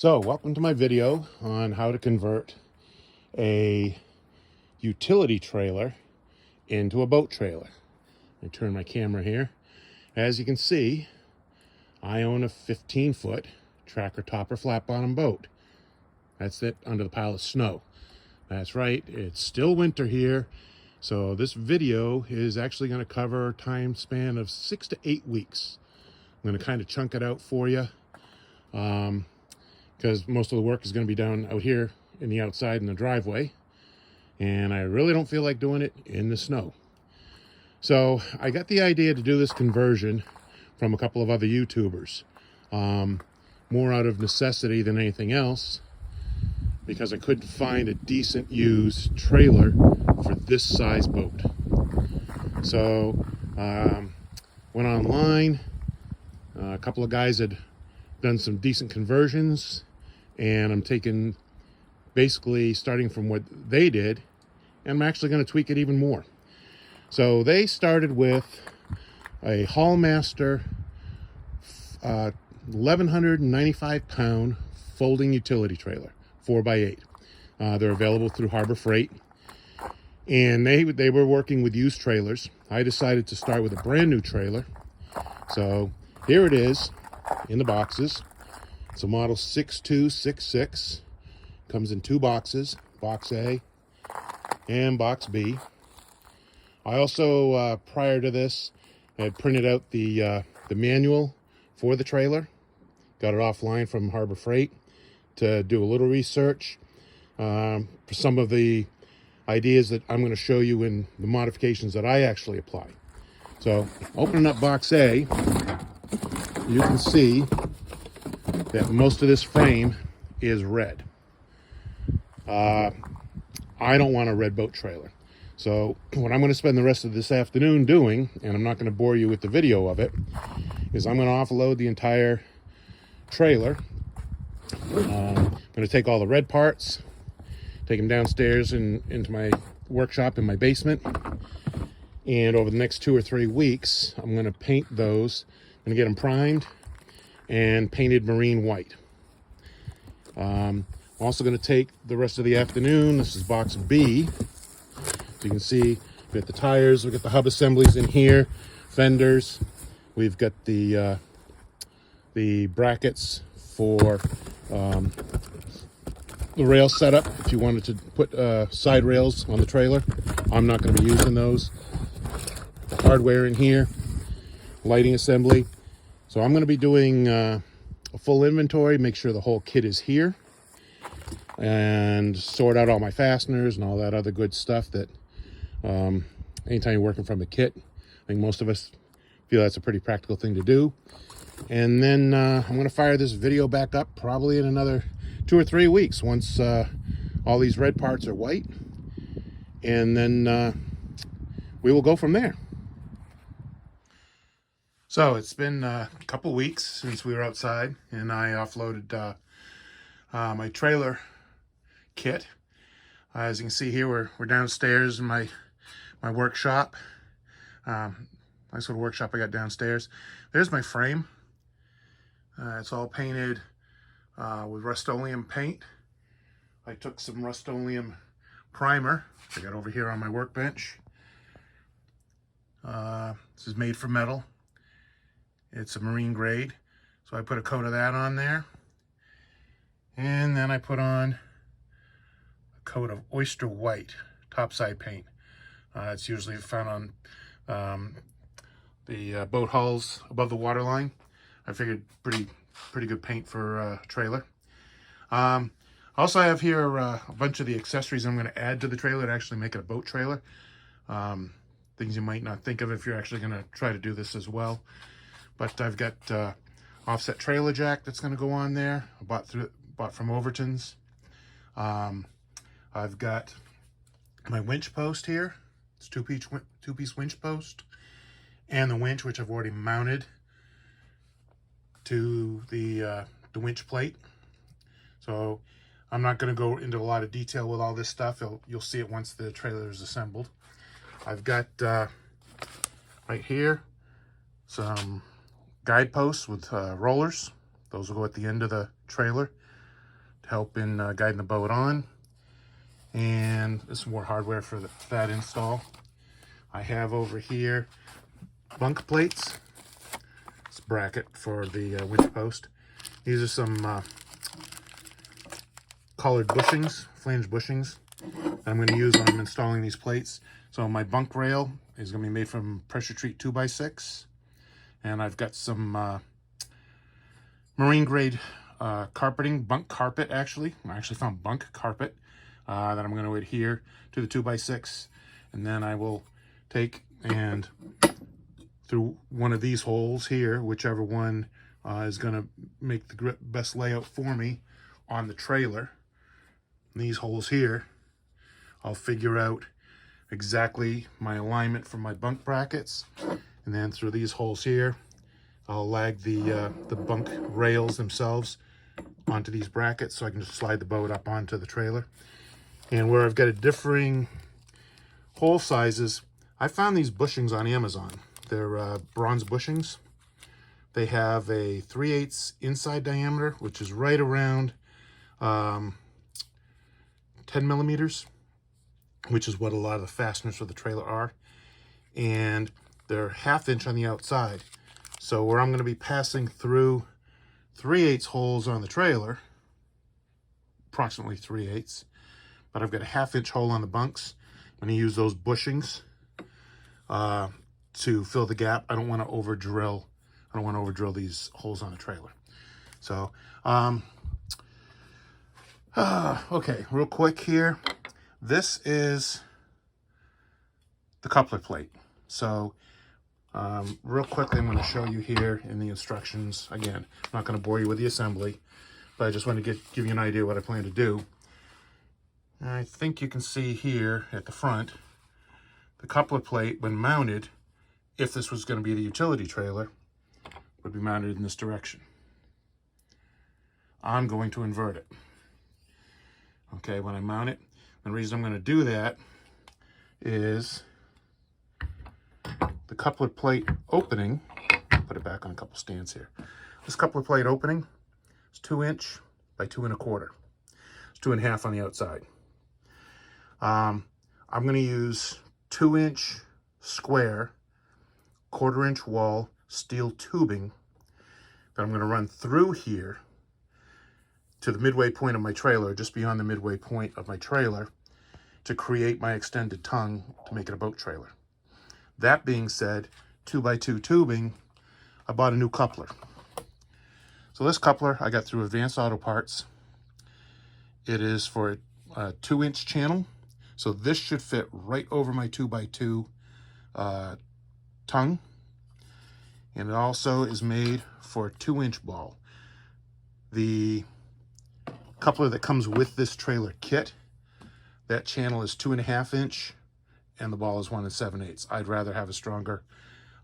So, welcome to my video on how to convert a utility trailer into a boat trailer. I turn my camera here. As you can see, I own a 15-foot tracker topper flat bottom boat. That's it, under the pile of snow. That's right, it's still winter here, so this video is actually going to cover a time span of 6 to 8 weeks. I'm going to kind of chunk it out for you. Because most of the work is going to be done out here in the outside in the driveway, and I really don't feel like doing it in the snow. So I got the idea to do this conversion from a couple of other YouTubers, more out of necessity than anything else, because I couldn't find a decent used trailer for this size boat. So went online. A couple of guys had done some decent conversions, and I'm taking basically starting from what they did, and I'm actually going to tweak it even more. So they started with a Haulmaster 1,195 pound folding utility trailer, 4x8. They're available through Harbor Freight, and they were working with used trailers. I decided to start with a brand new trailer. So here it is in the boxes. It's a model 6266. Comes in two boxes, box A and box B. I also, prior to this, had printed out the manual for the trailer. Got it offline from Harbor Freight to do a little research for some of the ideas that I'm going to show you in the modifications that I actually apply. So, opening up box A, you can see that most of this frame is red. I don't want a red boat trailer. So what I'm going to spend the rest of this afternoon doing, and I'm not going to bore you with the video of it, is I'm going to offload the entire trailer. I'm going to take all the red parts, take them downstairs into my workshop in my basement, and over the next 2 or 3 weeks, I'm going to paint those. I'm going to get them primed and painted marine white. I'm also going to take the rest of the afternoon. This is box B. So you can see we've got the tires, we've got the hub assemblies in here, fenders. We've got the brackets for the rail setup if you wanted to put side rails on the trailer. I'm not going to be using those. The hardware in here, lighting assembly. So I'm going to be doing a full inventory, make sure the whole kit is here, and sort out all my fasteners and all that other good stuff that anytime you're working from a kit, I think most of us feel that's a pretty practical thing to do. And then I'm going to fire this video back up probably in another 2 or 3 weeks once all these red parts are white, and then we will go from there. So it's been a couple weeks since we were outside, and I offloaded my trailer kit. As you can see here, we're downstairs in my workshop. Nice little workshop I got downstairs. There's my frame. It's all painted with Rust-Oleum paint. I took some Rust-Oleum primer I got over here on my workbench. This is made from metal. It's a marine grade, so I put a coat of that on there, and then I put on a coat of oyster white topside paint. It's usually found on the boat hulls above the waterline. I figured pretty good paint for a trailer. Also, I have here a bunch of the accessories I'm going to add to the trailer to actually make it a boat trailer. Things you might not think of if you're actually going to try to do this as well. But I've got offset trailer jack that's going to go on there. I bought from Overton's. I've got my winch post here. It's two-piece winch post, and the winch, which I've already mounted to the winch plate. So I'm not going to go into a lot of detail with all this stuff. You'll see it once the trailer is assembled. I've got right here some guideposts with rollers. Those will go at the end of the trailer. help in guiding the boat on. And this is more hardware for that install. I have over here bunk plates. It's a bracket for the winch post. These are some collared bushings, flange bushings that I'm going to use when I'm installing these plates. So my bunk rail is going to be made from pressure treat 2x6, and I've got some marine grade carpeting, bunk carpet actually. I actually found bunk carpet that I'm going to adhere to the 2x6, and then I will take and through one of these holes here, whichever one is going to make the best layout for me on the trailer. These holes here, I'll figure out exactly my alignment for my bunk brackets, and then through these holes here, I'll lag the bunk rails themselves onto these brackets so I can just slide the boat up onto the trailer. And where I've got a differing hole sizes, I found these bushings on Amazon. They're bronze bushings. They have a 3/8 inside diameter, which is right around 10 millimeters, which is what a lot of the fasteners for the trailer are. And they're 1/2 inch on the outside. So where I'm going to be passing through 3/8 holes on the trailer, approximately 3/8, but I've got a 1/2 inch hole on the bunks. I'm going to use those bushings to fill the gap. I don't want to over drill. I don't want to over drill these holes on the trailer. So, okay, real quick here. This is the coupler plate. So, real quickly, I'm going to show you here in the instructions. Again, I'm not going to bore you with the assembly, but I just want to give you an idea what I plan to do. And I think you can see here at the front, the coupler plate, when mounted, if this was going to be the utility trailer, would be mounted in this direction. I'm going to invert it. Okay, when I mount it, the reason I'm going to do that is the coupler plate opening, put it back on a couple stands here. This coupler plate opening is 2 inch by 2 1/4. It's 2 1/2 on the outside. I'm going to use 2 inch square, 1/4 inch wall steel tubing that I'm going to run through here to the midway point of my trailer, just beyond the midway point of my trailer, to create my extended tongue to make it a boat trailer. That being said, 2x2 tubing, I bought a new coupler. So this coupler I got through Advanced Auto Parts. It is for a 2 inch channel. So this should fit right over my 2x2 tongue. And it also is made for a 2 inch ball. The coupler that comes with this trailer kit, that channel is 2 1/2 inch and the ball is 1 7/8. I'd rather have a stronger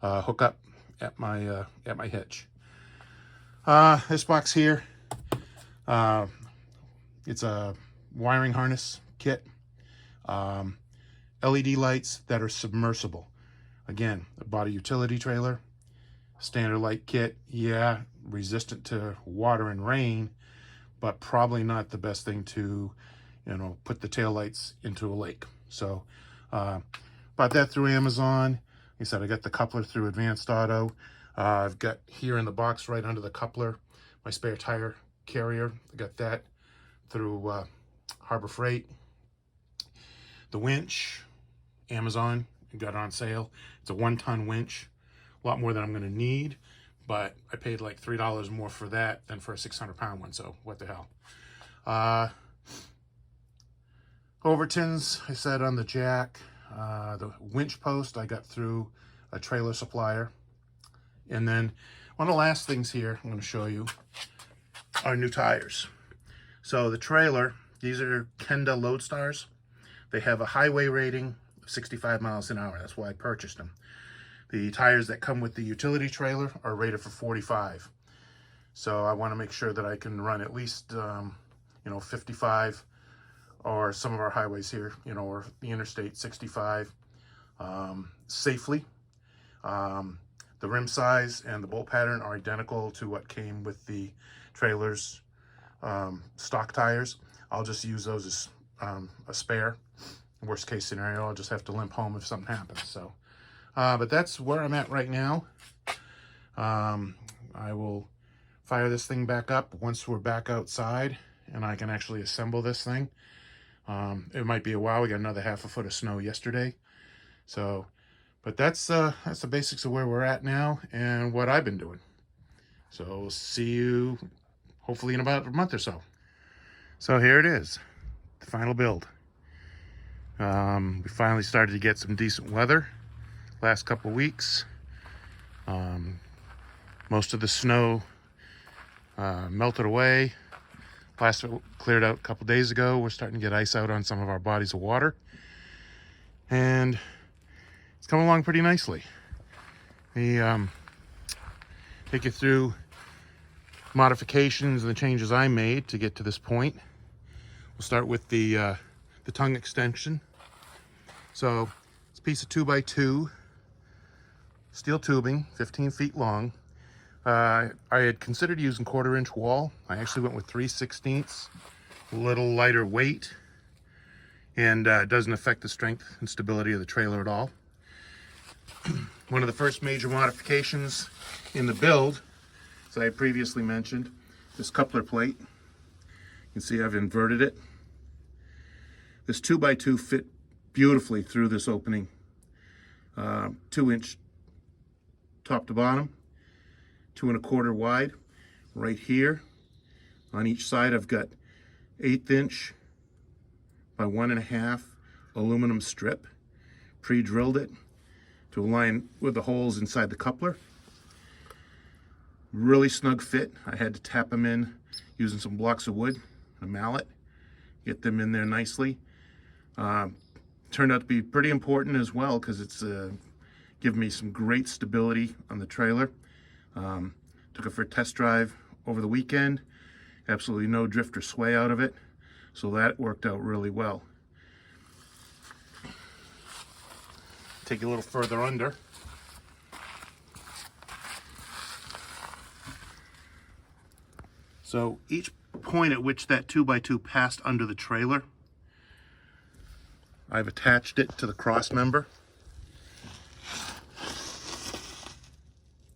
hookup at my hitch. This box here, it's a wiring harness kit. LED lights that are submersible. Again, I bought a utility trailer, standard light kit. Yeah, resistant to water and rain, but probably not the best thing to, put the tail lights into a lake. So, bought that through Amazon. Like I said, I got the coupler through Advanced Auto. I've got here in the box right under the coupler my spare tire carrier. I got that through Harbor Freight. The winch, Amazon, got it on sale. It's a 1-ton winch, a lot more than I'm going to need, but I paid like $3 more for that than for a 600-pound one, so what the hell. Overtons, I said on the jack. The winch post I got through a trailer supplier. And then one of the last things here I'm going to show you are new tires. So the trailer, these are Kenda Loadstars. They have a highway rating of 65 miles an hour. That's why I purchased them. The tires that come with the utility trailer are rated for 45. So I want to make sure that I can run at least, 55, or some of our highways here, or the interstate 65, safely. The rim size and the bolt pattern are identical to what came with the trailers stock tires. I'll just use those as a spare. Worst case scenario, I'll just have to limp home if something happens. So, but that's where I'm at right now. I will fire this thing back up once we're back outside and I can actually assemble this thing. It might be a while. We got another half a foot of snow yesterday. So, but that's the basics of where we're at now and what I've been doing. So we'll see you hopefully in about a month or so. So here it is, the final build. We finally started to get some decent weather last couple of weeks. Most of the snow melted away. Last cleared out a couple days ago. We're starting to get ice out on some of our bodies of water. And it's coming along pretty nicely. The take you through modifications and the changes I made to get to this point. We'll start with the tongue extension. So it's a piece of 2x2 steel tubing, 15 feet long. I had considered using 1/4 inch wall. I actually went with 3/16, a little lighter weight, and doesn't affect the strength and stability of the trailer at all. One of the first major modifications in the build, as I previously mentioned, this coupler plate. You can see I've inverted it. This 2x2 fit beautifully through this opening. 2-inch top to bottom, 2 1/4 wide. Right here on each side I've got 1/8 inch by 1 1/2 aluminum strip. Pre-drilled it to align with the holes inside the coupler. Really snug fit. I had to tap them in using some blocks of wood, a mallet, get them in there nicely. Turned out to be pretty important as well because it's given me some great stability on the trailer. Took it for a test drive over the weekend. Absolutely no drift or sway out of it. So that worked out really well. Take you a little further under. So each point at which that 2x2 passed under the trailer, I've attached it to the cross member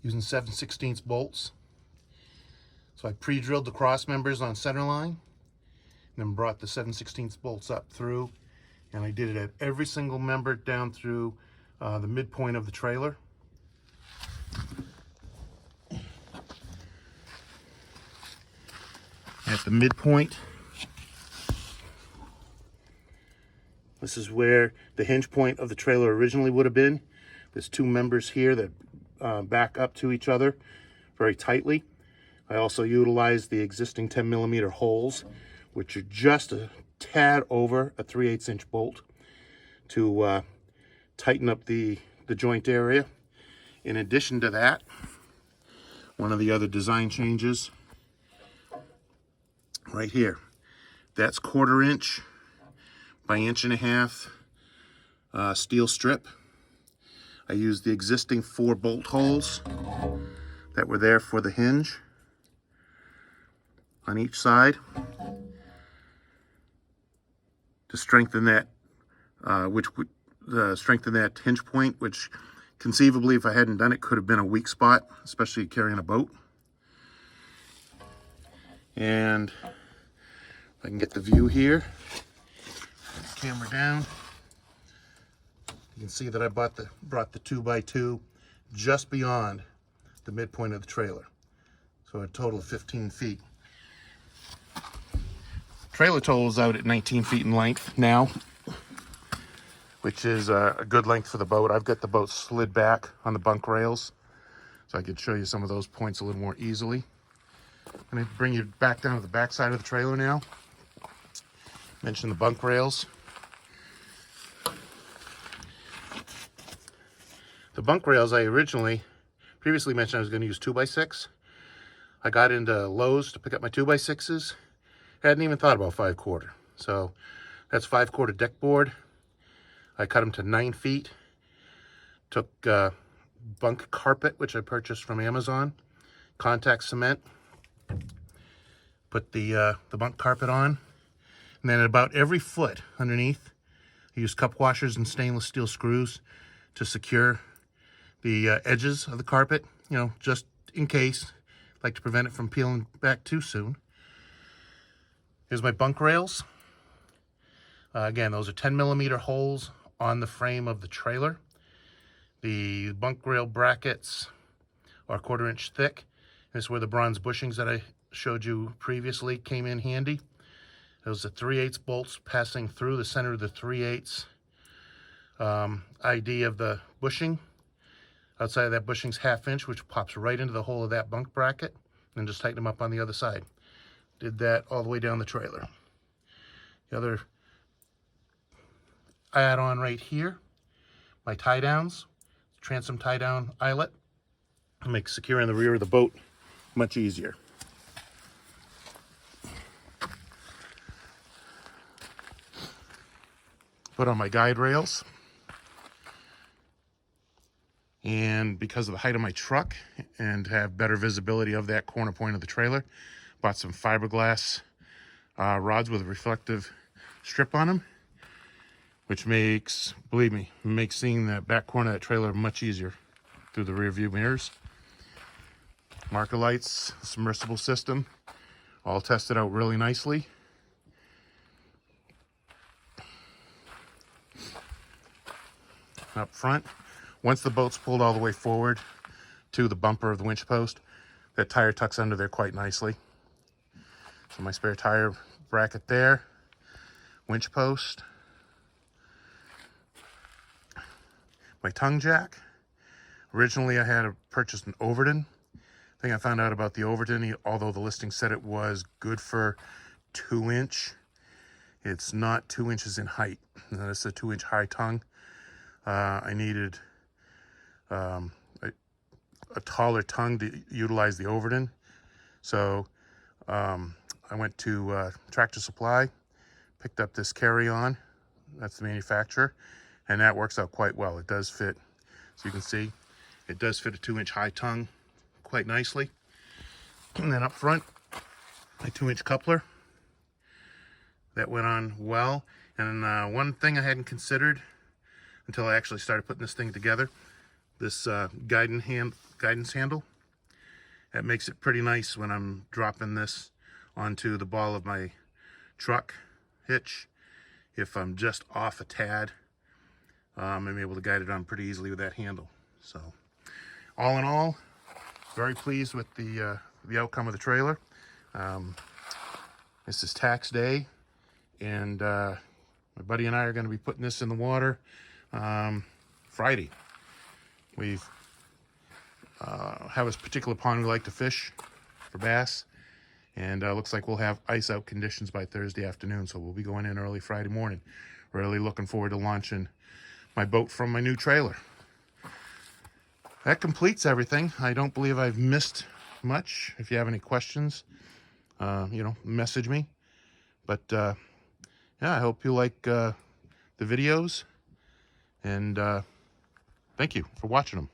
using 7/16 bolts. So I pre-drilled the cross members on center line, and then brought the 7/16 bolts up through, and I did it at every single member down through the midpoint of the trailer. At the midpoint, this is where the hinge point of the trailer originally would have been. There's 2 members here that back up to each other very tightly. I also utilized the existing 10mm holes, which are just a tad over a 3/8 inch bolt, to tighten up the joint area. In addition to that, one of the other design changes right here, that's 1/4 inch by 1 1/2 steel strip. I used the existing 4 bolt holes that were there for the hinge on each side to strengthen that, strengthen that hinge point, which conceivably, if I hadn't done it, could have been a weak spot, especially carrying a boat. And if I can get the view here, camera down, you can see that I brought the 2x2 just beyond the midpoint of the trailer. So a total of 15 feet. Trailer total is out at 19 feet in length now, which is a good length for the boat. I've got the boat slid back on the bunk rails, so I could show you some of those points a little more easily. I'm going to bring you back down to the back side of the trailer now. Mention the bunk rails. The bunk rails I previously mentioned I was going to use 2x6. I got into Lowe's to pick up my 2x6s. Hadn't even thought about 5/4. So that's 5/4 deck board. I cut them to 9 feet. Took bunk carpet, which I purchased from Amazon. Contact cement. Put the bunk carpet on, and then at about every foot underneath, I use cup washers and stainless steel screws to secure the edges of the carpet, you know, just in case. I like to prevent it from peeling back too soon. Here's my bunk rails. Again, those are 10mm holes on the frame of the trailer. The bunk rail brackets are 1/4 inch thick. This is where the bronze bushings that I showed you previously came in handy. Those are 3/8 bolts passing through the center of the 3/8 ID of the bushing. Outside of that bushing's 1/2 inch, which pops right into the hole of that bunk bracket, and just tighten them up on the other side. Did that all the way down the trailer. The other add-on right here, my tie downs, transom tie down eyelet, makes securing the rear of the boat much easier. Put on my guide rails, and because of the height of my truck and have better visibility of that corner point of the trailer, bought some fiberglass rods with a reflective strip on them, which makes, believe me, makes seeing that back corner of that trailer much easier through the rear view mirrors. Marker lights, submersible system, all tested out really nicely. Up front, once the boat's pulled all the way forward to the bumper of the winch post, that tire tucks under there quite nicely. So my spare tire bracket there, winch post, my tongue jack. Originally I had purchased an Overton. The thing I found out about the Overton, although the listing said it was good for 2 inch, it's not 2 inches in height. It's a 2 inch high tongue. I needed a taller tongue to utilize the Overton. So I went to Tractor Supply, picked up this carry-on. That's the manufacturer, and that works out quite well. It does fit, as you can see, it does fit a 2 inch high tongue quite nicely. And then up front, my 2 inch coupler. That went on well. And one thing I hadn't considered until I actually started putting this thing together, this guidance handle. That makes it pretty nice when I'm dropping this onto the ball of my truck hitch. If I'm just off a tad, I'm able to guide it on pretty easily with that handle. So all in all, very pleased with the outcome of the trailer. This is tax day, and my buddy and I are going to be putting this in the water Friday. We've have a particular pond we like to fish for bass, and looks like we'll have ice out conditions by Thursday afternoon, so we'll be going in early Friday morning. Really looking forward to launching my boat from my new trailer. That completes everything. I don't believe I've missed much. If you have any questions, message me. But yeah, I hope you like the videos, and thank you for watching them.